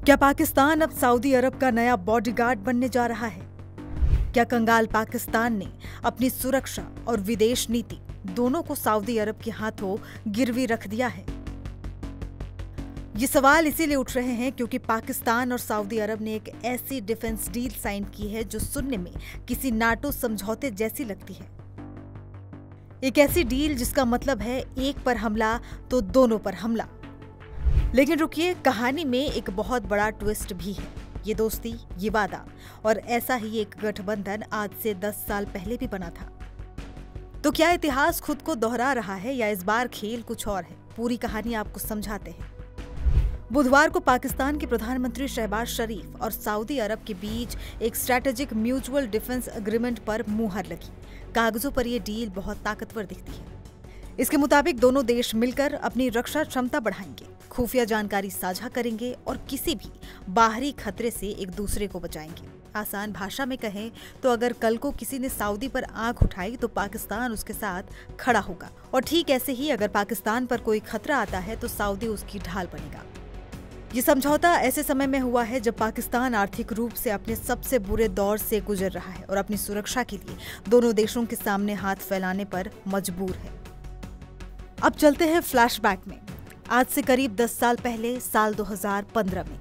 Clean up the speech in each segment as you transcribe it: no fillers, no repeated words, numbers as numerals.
क्या पाकिस्तान अब सऊदी अरब का नया बॉडीगार्ड बनने जा रहा है? क्या कंगाल पाकिस्तान ने अपनी सुरक्षा और विदेश नीति दोनों को सऊदी अरब के हाथों गिरवी रख दिया है? ये सवाल इसीलिए उठ रहे हैं क्योंकि पाकिस्तान और सऊदी अरब ने एक ऐसी डिफेंस डील साइन की है जो सुनने में किसी नाटो समझौते जैसी लगती है। एक ऐसी डील जिसका मतलब है एक पर हमला तो दोनों पर हमला। लेकिन रुकिए, कहानी में एक बहुत बड़ा ट्विस्ट भी है। ये दोस्ती, ये वादा और ऐसा ही एक गठबंधन आज से 10 साल पहले भी बना था। तो क्या इतिहास खुद को दोहरा रहा है या इस बार खेल कुछ और है? पूरी कहानी आपको समझाते हैं। बुधवार को पाकिस्तान के प्रधानमंत्री शहबाज शरीफ और सऊदी अरब के बीच एक स्ट्रैटेजिक म्यूचुअल डिफेंस एग्रीमेंट पर मुहर लगी। कागजों पर यह डील बहुत ताकतवर दिखती है। इसके मुताबिक दोनों देश मिलकर अपनी रक्षा क्षमता बढ़ाएंगे, खुफिया जानकारी साझा करेंगे और किसी भी बाहरी खतरे से एक दूसरे को बचाएंगे। आसान भाषा में कहें तो अगर कल को किसी ने सऊदी पर आंख उठाई तो पाकिस्तान उसके साथ खड़ा होगा, और ठीक ऐसे ही अगर पाकिस्तान पर कोई खतरा आता है तो सऊदी उसकी ढाल बनेगा। ये समझौता ऐसे समय में हुआ है जब पाकिस्तान आर्थिक रूप से अपने सबसे बुरे दौर से गुजर रहा है और अपनी सुरक्षा के लिए दोनों देशों के सामने हाथ फैलाने पर मजबूर है। अब चलते हैं फ्लैशबैक में। आज से करीब 10 साल पहले साल 2015 में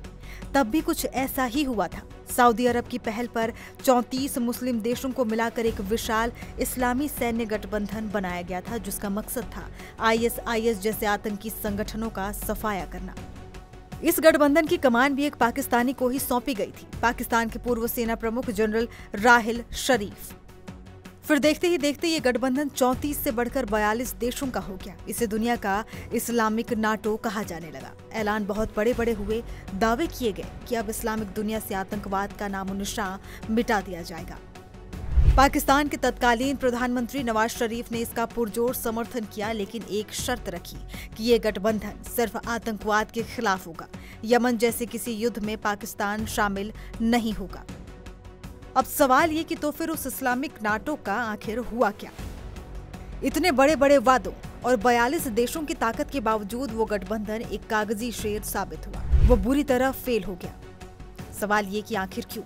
तब भी कुछ ऐसा ही हुआ था। सऊदी अरब की पहल पर 34 मुस्लिम देशों को मिलाकर एक विशाल इस्लामी सैन्य गठबंधन बनाया गया था जिसका मकसद था ISIS जैसे आतंकी संगठनों का सफाया करना। इस गठबंधन की कमान भी एक पाकिस्तानी को ही सौंपी गई थी, पाकिस्तान के पूर्व सेना प्रमुख जनरल राहिल शरीफ। फिर देखते ही देखते ये गठबंधन 34 से बढ़कर 42 देशों का हो गया। इसे दुनिया का इस्लामिक नाटो कहा जाने लगा। ऐलान बहुत बड़े बड़े हुए, दावे किए गए कि अब इस्लामिक दुनिया से आतंकवाद का नामो निशान मिटा दिया जाएगा। पाकिस्तान के तत्कालीन प्रधानमंत्री नवाज शरीफ ने इसका पुरजोर समर्थन किया, लेकिन एक शर्त रखी कि ये गठबंधन सिर्फ आतंकवाद के खिलाफ होगा। यमन जैसे किसी युद्ध में पाकिस्तान शामिल नहीं होगा। अब सवाल ये कि तो फिर उस इस्लामिक नाटो का आखिर हुआ क्या? इतने बड़े बड़े वादों और 42 देशों की ताकत के बावजूद वो गठबंधन एक कागजी शेर साबित हुआ। वो बुरी तरह फेल हो गया। सवाल ये कि आखिर क्यों?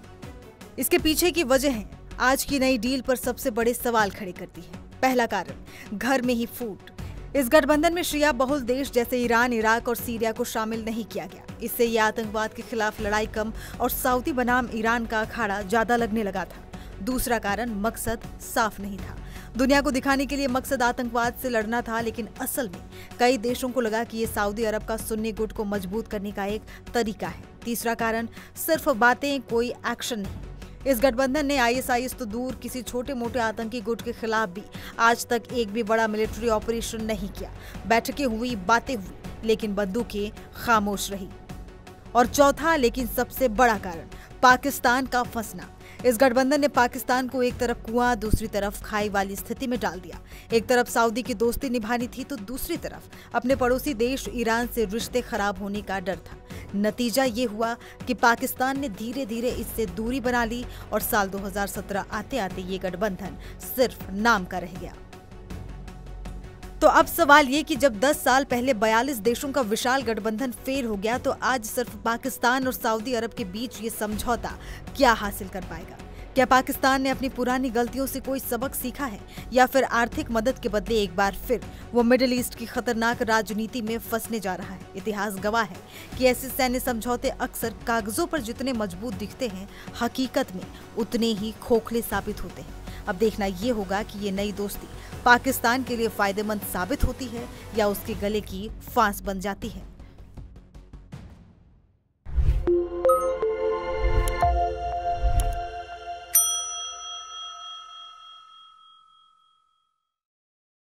इसके पीछे की वजह आज की नई डील पर सबसे बड़े सवाल खड़े करती है। पहला कारण, घर में ही फूट। इस गठबंधन में शिया बहुल देश जैसे ईरान, इराक और सीरिया को शामिल नहीं किया गया। इससे ये आतंकवाद के खिलाफ लड़ाई कम और सऊदी बनाम ईरान का अखाड़ा ज्यादा लगने लगा था। दूसरा कारण, मकसद साफ नहीं था। दुनिया को दिखाने के लिए मकसद आतंकवाद से लड़ना था, लेकिन असल में कई देशों को लगा कि ये सऊदी अरब का सुन्नी गुट को मजबूत करने का एक तरीका है। तीसरा कारण, सिर्फ बातें, कोई एक्शन नहीं। इस गठबंधन ने ISIS तो दूर, किसी छोटे मोटे आतंकी गुट के खिलाफ भी आज तक एक भी बड़ा मिलिट्री ऑपरेशन नहीं किया। बैठकें हुई, बातें हुई, लेकिन बंदूकें खामोश रही। और चौथा लेकिन सबसे बड़ा कारण, पाकिस्तान का फंसना। इस गठबंधन ने पाकिस्तान को एक तरफ कुआं, दूसरी तरफ खाई वाली स्थिति में डाल दिया। एक तरफ सऊदी की दोस्ती निभानी थी तो दूसरी तरफ अपने पड़ोसी देश ईरान से रिश्ते खराब होने का डर था। नतीजा ये हुआ कि पाकिस्तान ने धीरे धीरे इससे दूरी बना ली और साल 2017 आते आते ये गठबंधन सिर्फ नाम का रह गया। तो अब सवाल ये कि जब 10 साल पहले 42 देशों का विशाल गठबंधन फेल हो गया, तो आज सिर्फ पाकिस्तान और सऊदी अरब के बीच ये समझौता क्या हासिल कर पाएगा? क्या पाकिस्तान ने अपनी पुरानी गलतियों से कोई सबक सीखा है, या फिर आर्थिक मदद के बदले एक बार फिर वो मिडिल ईस्ट की खतरनाक राजनीति में फंसने जा रहा है? इतिहास गवाह है कि ऐसे सैन्य समझौते अक्सर कागजों पर जितने मजबूत दिखते हैं, हकीकत में उतने ही खोखले साबित होते हैं। अब देखना ये होगा कि ये नई दोस्ती पाकिस्तान के लिए फायदेमंद साबित होती है या उसके गले की फांस बन जाती है।